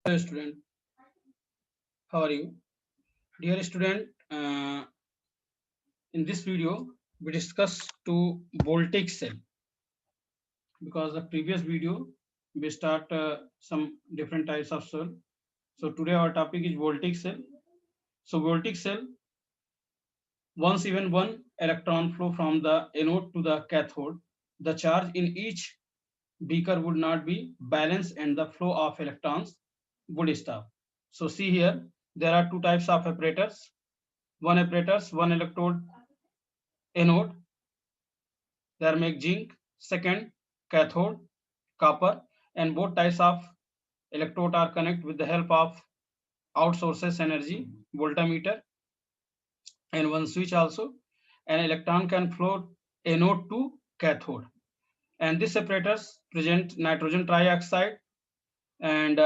Hello student, how are you? Dear student, in this video we discuss to voltaic cell because the previous video we start some different types of cell. So today our topic is voltaic cell. So voltaic cell, once even one electron flow from the anode to the cathode, the charge in each beaker would not be balanced and the flow of electrons would stop. So see here, there are two types of apparatus. One apparatus, one electrode anode, they are make zinc. Second, cathode, copper, and both types of electrode are connected with the help of outsources energy, voltmeter, and one switch also. An electron can flow anode to cathode. And these separators present nitrogen trioxide and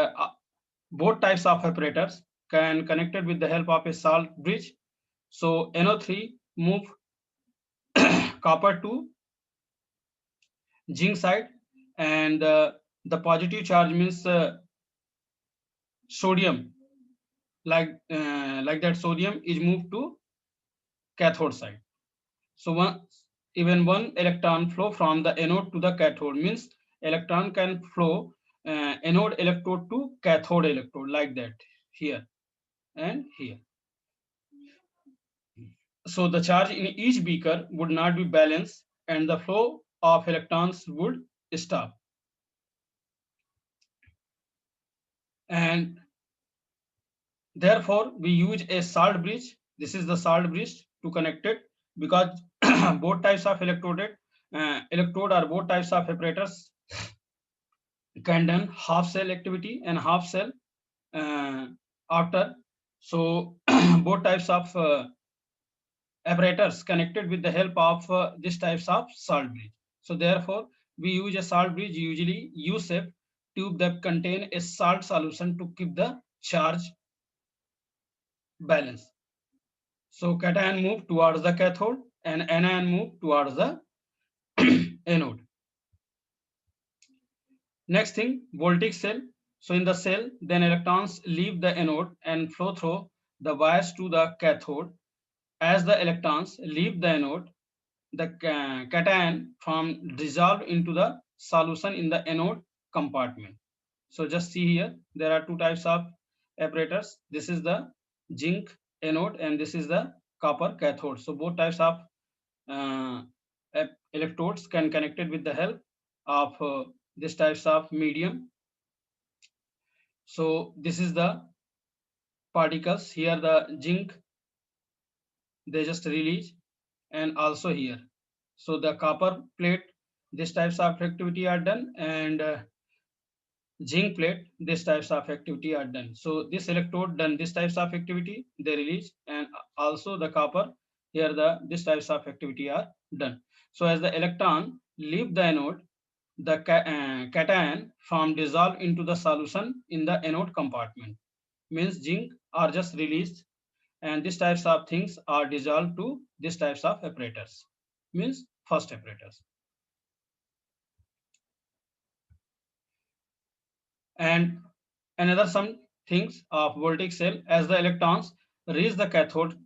both types of apparatus can connected with the help of a salt bridge. So NO3 move copper to zinc side and the positive charge means sodium like that sodium is moved to cathode side. So even one electron flow from the anode to the cathode means electron can flow anode electrode to cathode electrode like that here and here. So the charge in each beaker would not be balanced and the flow of electrons would stop. And therefore, we use a salt bridge. This is the salt bridge to connect it because both types of electrode or both types of apparatus can done half cell activity and half cell uh, after. So both types of apparatus connected with the help of this types of salt bridge. So therefore, we use a salt bridge usually U-shaped tube that contain a salt solution to keep the charge balance. So cation move towards the cathode and anion move towards the anode. Next thing, voltaic cell. So in the cell, then electrons leave the anode and flow through the wires to the cathode. As the electrons leave the anode, the cation form dissolve into the solution in the anode compartment. So just see here, there are two types of apparatus. This is the zinc anode and this is the copper cathode. So both types of uh, electrodes can connected with the help of this types of medium. So this is the particles here, the zinc they just release, and also here. So the copper plate, these types of activity are done, and zinc plate, these types of activity are done. So this electrode done this types of activity, they release, and also the copper here the these types of activity are done. So as the electron leave the anode, the cation form dissolve into the solution in the anode compartment. Means zinc are just released, and these types of things are dissolved to these types of apparatus. Means first apparatus. And another some things of voltaic cell, as the electrons reach the cathode,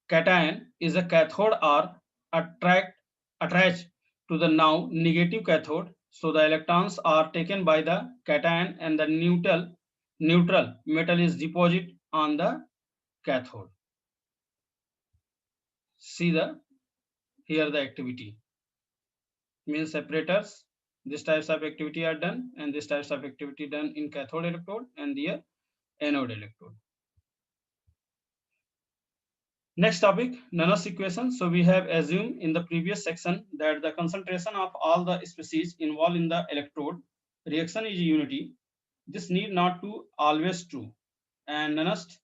cation is a cathode are attached to the now negative cathode. So the electrons are taken by the cation and the neutral metal is deposited on the cathode. See the here the activity means separators. These types of activity are done and these types of activity done in cathode electrode and the anode electrode. Next topic, nanosequence. So we have assumed in the previous section that the concentration of all the species involved in the electrode reaction is unity. This need not to always true and nanost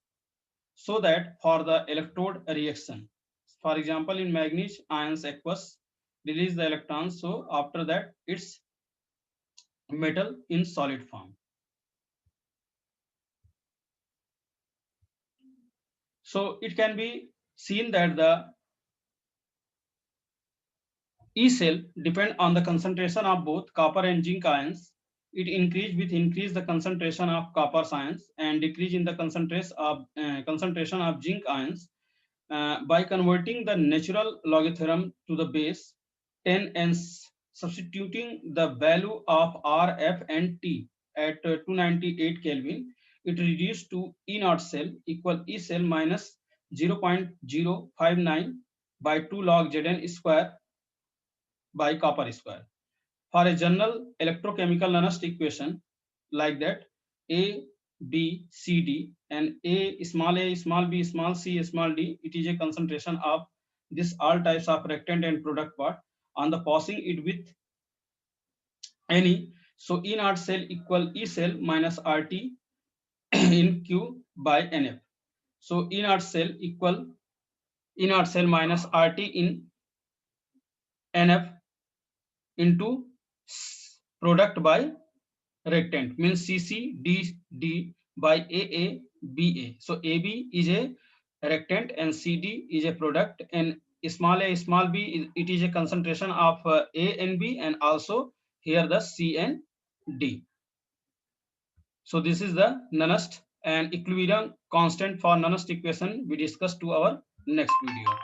so that for the electrode reaction. For example, in manganese ions aqueous release the electrons. So after that, it's metal in solid form. So it can be seen that the E cell depend on the concentration of both copper and zinc ions it increase the concentration of copper ions and decrease in the concentration of zinc ions. By converting the natural logarithm to the base 10 and substituting the value of R, F and T at 298 Kelvin, it reduced to E naught cell equal E cell minus 0.059 by 2 log Zn square by copper square. For a general electrochemical Nernst equation like that, A, B, C, D, and a, small b, small c, small d, it is a concentration of this all types of reactant and product part. On the passing it with any, so E naught cell equal E cell minus RT in Q by NF. So E naught cell equal E naught cell minus RT in NF into product by reactant means CCDD by AABA. So AB is a reactant and CD is a product, and small b it is a concentration of A and B, and also here the C and D. So this is the Nernst and equilibrium constant for Nernst equation we discuss to our next video.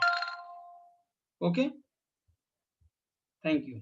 Okay, thank you.